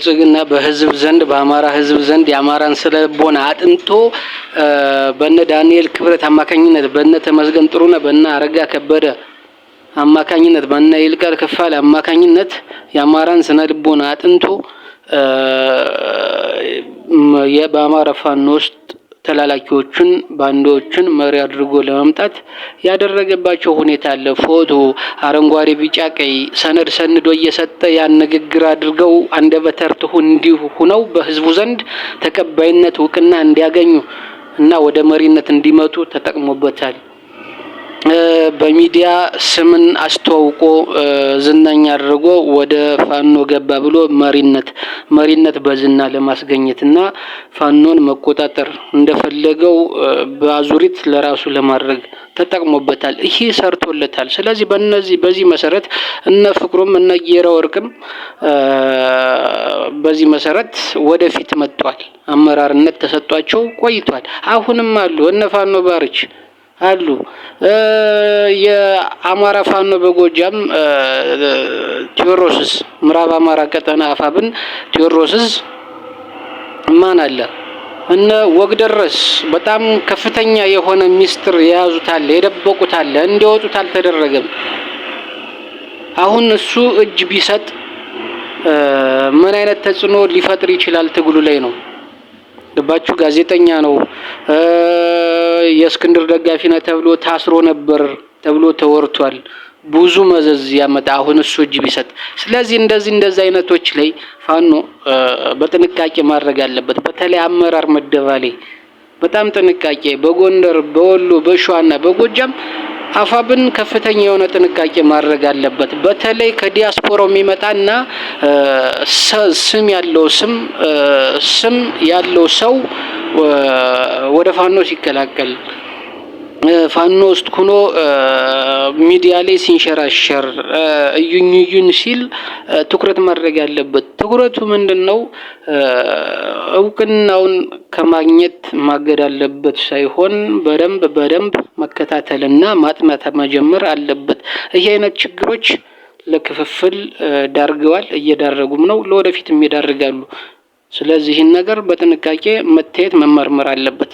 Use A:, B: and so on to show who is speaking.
A: ብልጽግና በህዝብ ዘንድ በአማራ ህዝብ ዘንድ የአማራን ስለቦና አጥንቶ በነ ዳንኤል ክብረት አማካኝነት በነ ተመስገን ጥሩነህ በነ አረጋ ከበደ አማካኝነት በነ ይልቃል ከፋለ አማካኝነት የአማራን ስነልቦና አጥንቶ በአማራ ፋኖ ውስጥ ተላላኪዎችን ባንዶችን መሪ አድርጎ ለማምጣት ያደረገባቸው ሁኔታ አለ። ፎቶ አረንጓዴ ቢጫ ቀይ ሰነድ ሰንዶ እየሰጠ ያን ንግግር አድርገው አንደበተ ርቱዕ እንዲሁ ሆነው በህዝቡ ዘንድ ተቀባይነት እውቅና እንዲያገኙ እና ወደ መሪነት እንዲመጡ ተጠቅሞበታል። በሚዲያ ስምን አስተዋውቆ ዝናኛ አድርጎ ወደ ፋኖ ገባ ብሎ መሪነት በዝና ለማስገኘትና ፋኖን መቆጣጠር እንደፈለገው በአዙሪት ለራሱ ለማድረግ ተጠቅሞበታል። ይሄ ሰርቶለታል። ስለዚህ በዚህ መሰረት እነ ፍቅሩም እነ ጌራ ወርቅም በዚህ መሰረት ወደፊት መጥቷል። አመራርነት ተሰጧቸው ቆይቷል። አሁንም አሉ እነ ፋኖ ባርች አሉ። የአማራ ፋኖ በጎጃም ቴዎድሮስስ ምዕራብ አማራ ቀጠና አፋብን ቴዎድሮስስ ማን አለ? እነ ወግደረስ በጣም ከፍተኛ የሆነ ሚስጥር የያዙታል የደበቁታል እንዲወጡት አልተደረገም። አሁን እሱ እጅ ቢሰጥ ምን አይነት ተጽዕኖ ሊፈጥር ይችላል? ትግሉ ላይ ነው። ገባችሁ? ጋዜጠኛ ነው። የእስክንድር ደጋፊ ነው ተብሎ ታስሮ ነበር ተብሎ ተወርቷል። ብዙ መዘዝ ያመጣ አሁን እሱ እጅ ቢሰጥ። ስለዚህ እንደዚህ አይነቶች ላይ ፋኖ በጥንቃቄ ማድረግ አለበት። በተለይ አመራር መደባ ላይ በጣም ጥንቃቄ። በጎንደር በወሎ በሸዋና በጎጃም አፋብን ከፍተኛ የሆነ ጥንቃቄ ማድረግ አለበት። በተለይ ከዲያስፖራው የሚመጣና ስም ያለው ሰው ወደ ፋኖ ሲቀላቀል ፋኖ ውስጥ ሆኖ ሚዲያ ላይ ሲንሸራሸር እዩን ሲል ትኩረት ማድረግ ያለበት ትኩረቱ ምንድነው? እውቅናውን ከማግኘት ማገድ አለበት ሳይሆን በደንብ መከታተልና ማጥናት መጀመር አለበት። ይሄ አይነት ችግሮች ለክፍፍል ዳርገዋል፣ እየዳረጉም ነው፣ ለወደፊትም ይዳርጋሉ። ስለዚህ ይህን ነገር በጥንቃቄ መታየት መመርመር አለበት።